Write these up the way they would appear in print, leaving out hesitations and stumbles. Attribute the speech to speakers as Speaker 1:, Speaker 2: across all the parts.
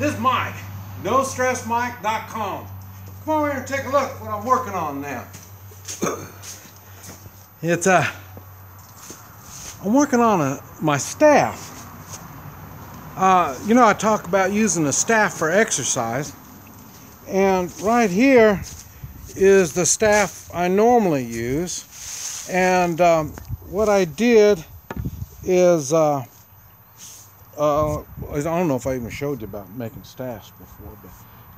Speaker 1: This is Mike, NoStressMike.com. Come over here and take a look at what I'm working on now. I'm working on my staff. You know, I talk about using the staff for exercise, and right here is the staff I normally use. And what I did is I don't know if I even showed you about making staffs before, but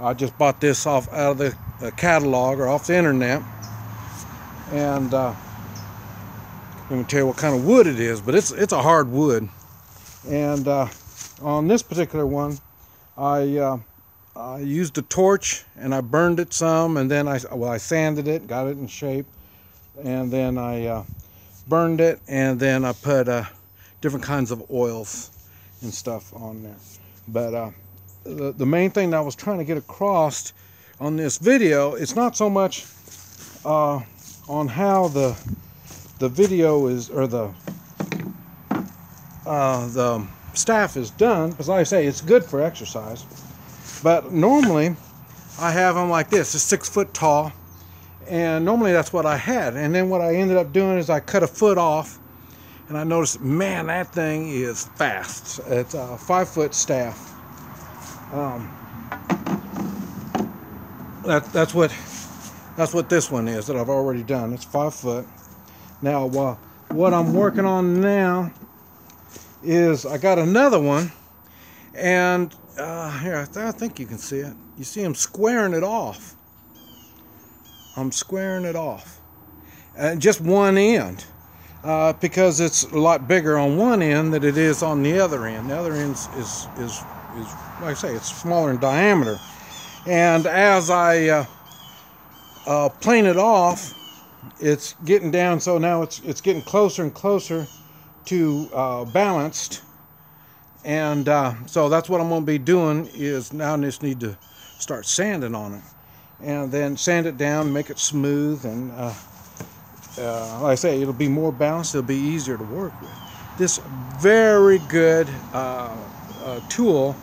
Speaker 1: I just bought this out of the catalog or off the internet, and let me tell you what kind of wood it is. But it's a hard wood, and on this particular one, I used a torch and I burned it some, and then I sanded it, got it in shape, and then I burned it, and then I put different kinds of oils and stuff on there. But the main thing that I was trying to get across on this video, it's not so much on how the video is, or the staff is done, because like I say, it's good for exercise. But normally I have them like this. It's 6 foot tall, and normally that's what I had. And then what I ended up doing is I cut a foot off, and I noticed, man, that thing is fast. It's a 5 foot staff. That's what this one is that I've already done. It's 5 foot. Now what I'm working on now is I got another one, and here, I think you can see it. You see I'm squaring it off. I'm squaring it off, and just one end, because it's a lot bigger on one end than it is on the other end. The other end is like I say, it's smaller in diameter. And as I plane it off, it's getting down, so now it's getting closer and closer to balanced. And so that's what I'm going to be doing, is now I just need to start sanding on it, and then sand it down, make it smooth, and like I say, it'll be more balanced, it'll be easier to work with. This very good tool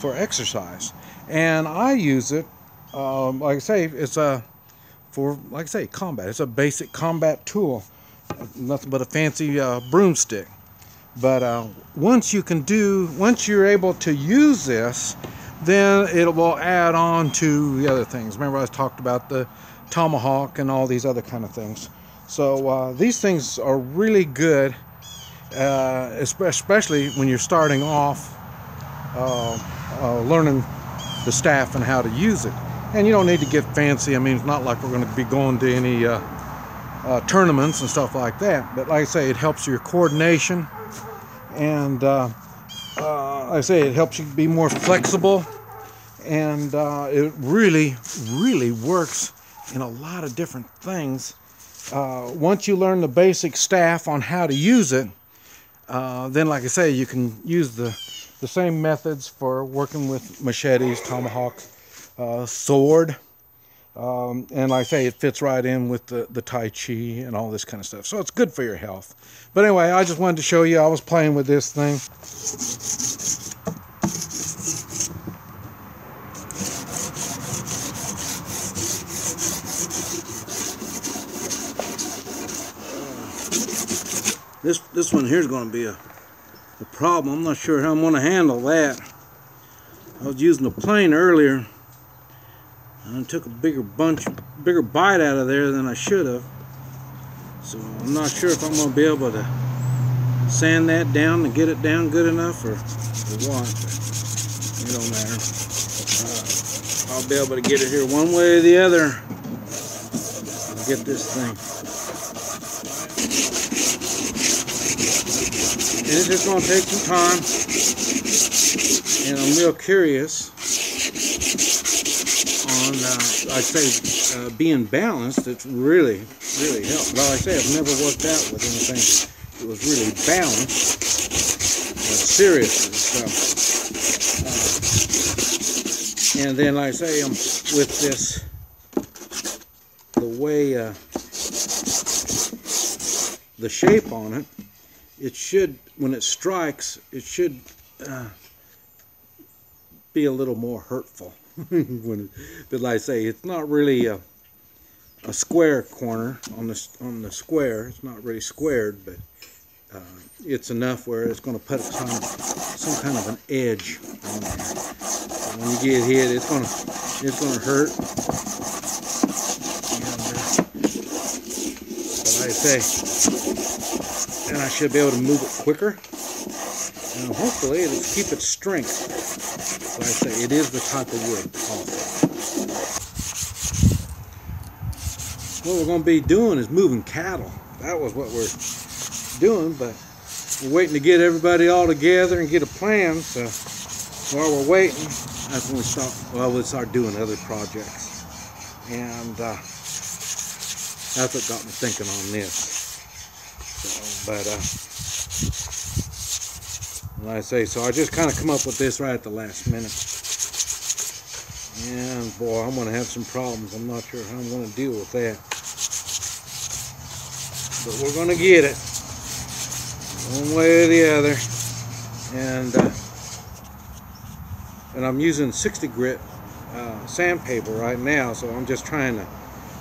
Speaker 1: for exercise, and I use it like I say, it's for, like I say, combat. It's a basic combat tool, nothing but a fancy broomstick. But once you're able to use this, then it will add on to the other things. Remember, I talked about the tomahawk and all these other kind of things. So these things are really good, especially when you're starting off learning the staff and how to use it. And you don't need to get fancy. I mean, it's not like we're going to be going to any tournaments and stuff like that. But like I say, it helps your coordination, and like I say, it helps you be more flexible, and it really works in a lot of different things. Once you learn the basic staff on how to use it, then like I say, you can use the same methods for working with machetes, tomahawks, sword, and like I say, it fits right in with the Tai Chi and all this kind of stuff. So it's good for your health. But anyway, I just wanted to show you. I was playing with this thing. This one here is going to be a problem. I'm not sure how I'm going to handle that. I was using the plane earlier, and I took a bigger bite out of there than I should have. So I'm not sure if I'm going to be able to sand that down and get it down good enough, or what. It don't matter. I'll be able to get it here one way or the other. I'll get this thing. And it's just going to take some time, and I'm real curious on, I'd say, being balanced. It's really helped. Well, I say, I've never worked out with anything that was really balanced, seriously. So, and then, like I say, with this, the way the shape on it, it should, when it strikes, it should be a little more hurtful. But like I say, it's not really a square corner on the square. It's not really squared, but it's enough where it's going to put some kind of an edge on there. So when you get hit, it's going to hurt. But like I say, and I should be able to move it quicker, and hopefully it'll keep its strength. Like I say, it is the type of wood also. What we're going to be doing is moving cattle. That was what we're doing, but we're waiting to get everybody all together and get a plan. So while we're waiting, that's when we'll start doing other projects. And that's what got me thinking on this. So, but like I say, so I just kind of come up with this right at the last minute. And boy, I'm going to have some problems. I'm not sure how I'm going to deal with that. But we're going to get it one way or the other. And I'm using 60 grit sandpaper right now, so I'm just trying to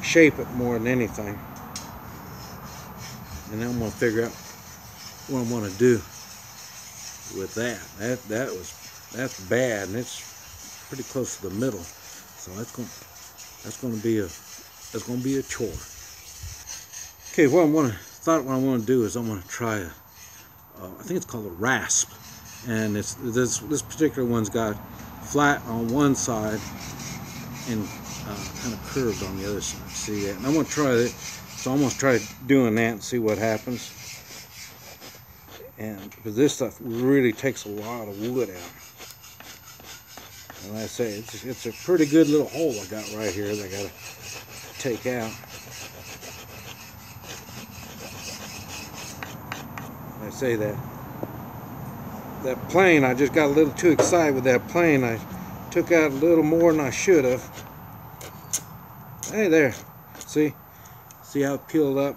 Speaker 1: shape it more than anything. And then I'm going to figure out what I'm going to do with that. That's bad, and it's pretty close to the middle. So that's going to be a chore. Okay, what I want to do is I'm going to try I think it's called a rasp, and this particular one's got flat on one side and kind of curved on the other side. See that? And I'm going to try it. So I'm going to try doing that and see what happens. And because this stuff really takes a lot of wood out. And like I say, it's a pretty good little hole I got right here that I got to take out. I say that plane, I just got a little too excited with that plane. I took out a little more than I should have. Hey there, see how it peeled up?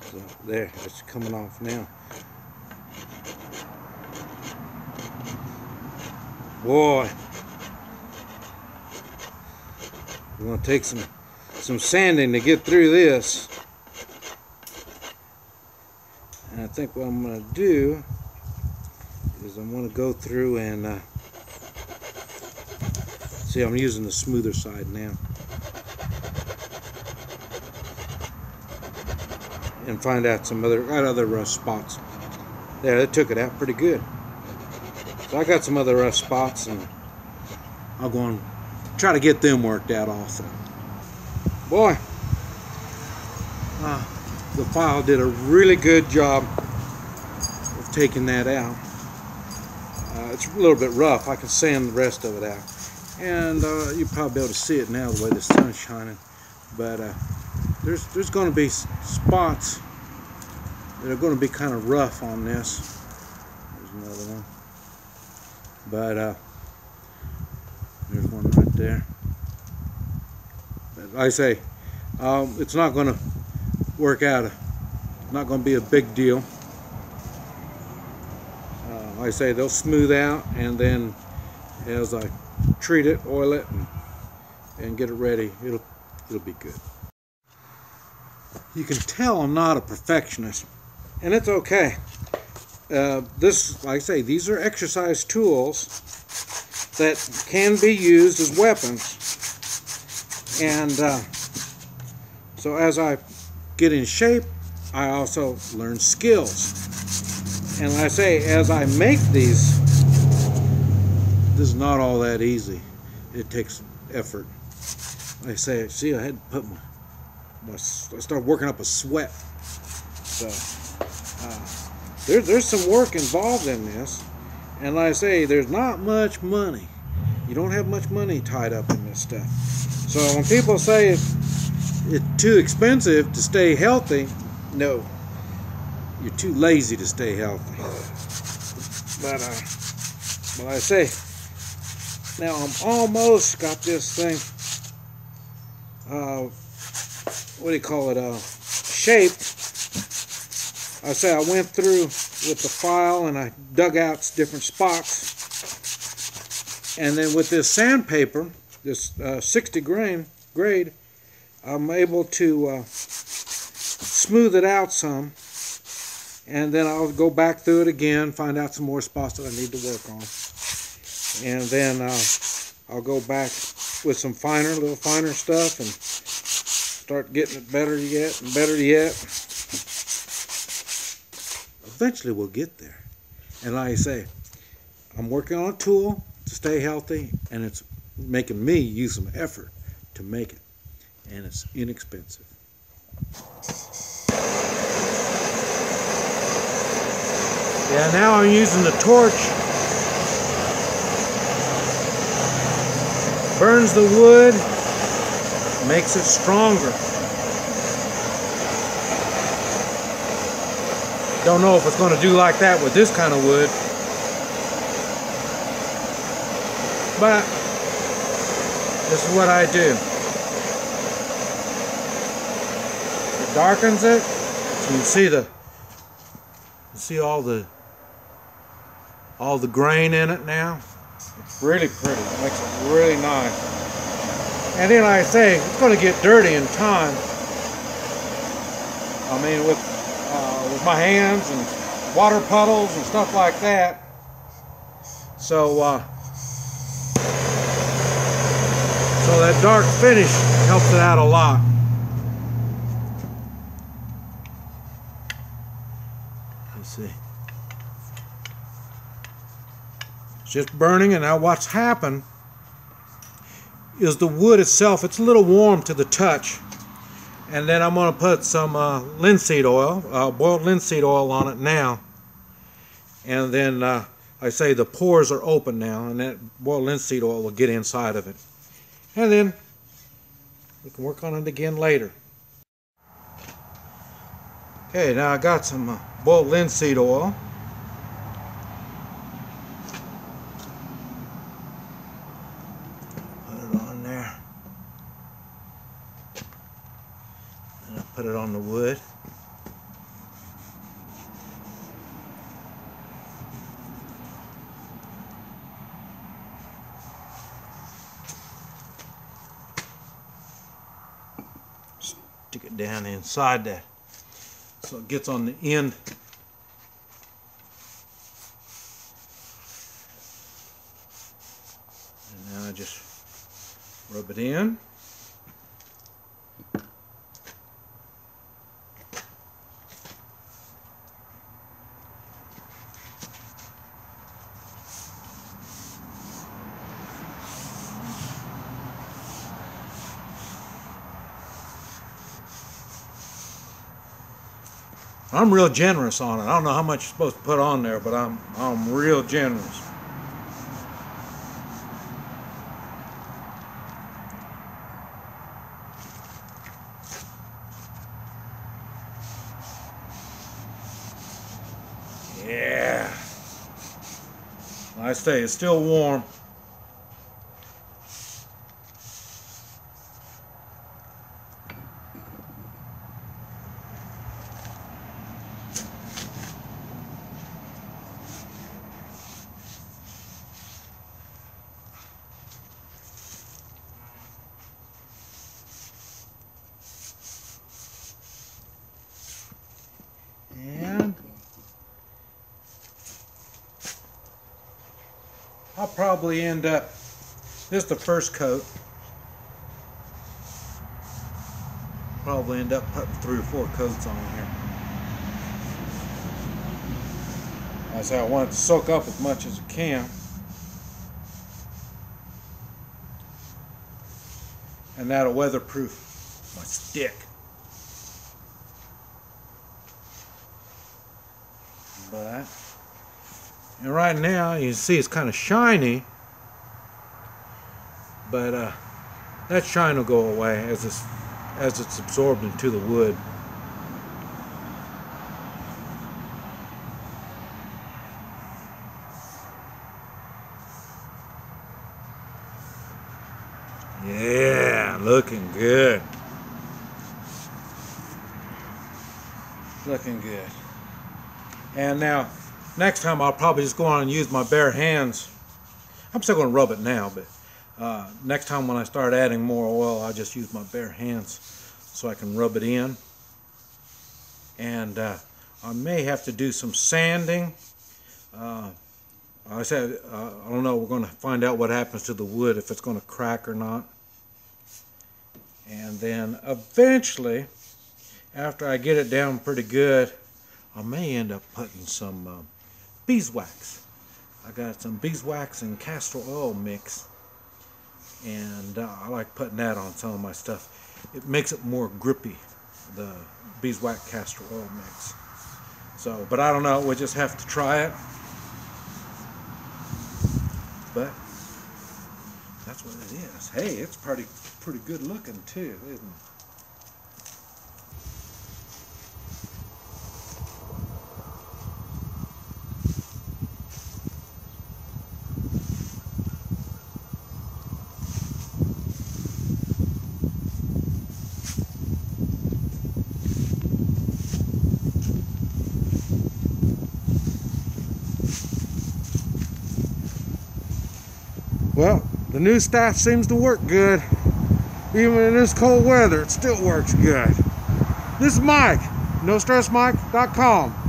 Speaker 1: So there, it's coming off now. Boy, we're gonna take some sanding to get through this. And I think what I'm going to do is I'm going to go through and see, I'm using the smoother side now, and find out some other rough spots. There, that took it out pretty good. So I got some other rough spots, and I'll go and try to get them worked out also. Boy, the file did a really good job of taking that out. It's a little bit rough. I can sand the rest of it out. And you'll probably be able to see it now the way the sun's shining. But there's going to be spots that are going to be kind of rough on this. There's another one. But there's one right there. But like I say, it's not going to work out. Not going to be a big deal. Like I say, they'll smooth out, and then as I treat it, oil it, and get it ready, it'll be good. You can tell I'm not a perfectionist, and it's okay. Like I say, these are exercise tools that can be used as weapons, and so as I get in shape, I also learn skills. And like I say, as I make these, this is not all that easy. It takes effort. Like I say, see, I had to put I started working up a sweat. So there's some work involved in this. And like I say, there's not much money. You don't have much money tied up in this stuff. So when people say it's too expensive to stay healthy, no. You're too lazy to stay healthy. But like I say, now I'm almost got this thing, what do you call it, shaped. I say I went through with the file and I dug out different spots. And then with this sandpaper, this 60 grade, I'm able to smooth it out some. And then I'll go back through it again, find out some more spots that I need to work on. And then I'll go back with some little finer stuff and start getting it better yet and better yet. Eventually we'll get there. And like I say, I'm working on a tool to stay healthy, and it's making me use some effort to make it. And it's inexpensive. Yeah, now I'm using the torch. Burns the wood, makes it stronger. Don't know if it's going to do like that with this kind of wood. But this is what I do. It darkens it, so you see all the grain in it now. It's really pretty. It makes it really nice. And then like I say, it's going to get dirty in time. I mean, with my hands and water puddles and stuff like that. So that dark finish helps it out a lot. Let's see. It's just burning, and now what's happened is the wood itself, it's a little warm to the touch. And then I'm going to put some linseed oil, boiled linseed oil on it now. And then I say the pores are open now, and that boiled linseed oil will get inside of it. And then we can work on it again later. Okay, now I got some boiled linseed oil. Put it on there. And I put it on the wood. Stick it down inside that so it gets on the end. And now I just rub it in. I'm real generous on it. I don't know how much you're supposed to put on there, but I'm real generous. Yeah. Like I say, it's still warm. And I'll probably end up, this is the first coat, probably end up putting 3 or 4 coats on here. I say I want it to soak up as much as it can. And that'll weatherproof my stick. But, and right now you can see it's kind of shiny, but that shine will go away as it's absorbed into the wood. Yeah, looking good. Looking good. And now, next time I'll probably just go on and use my bare hands. I'm still going to rub it now, but next time when I start adding more oil, I'll just use my bare hands so I can rub it in. And I may have to do some sanding. I said, I don't know, we're going to find out what happens to the wood, if it's going to crack or not. And then eventually, after I get it down pretty good, I may end up putting some beeswax. I got some beeswax and castor oil mix, and I like putting that on some of my stuff. It makes it more grippy, the beeswax castor oil mix. So, but I don't know, we'll just have to try it. But that's what it is. Hey, it's pretty good looking too, isn't it? Well, the new stuff seems to work good. Even in this cold weather, it still works good. This is Mike, NoStressMike.com.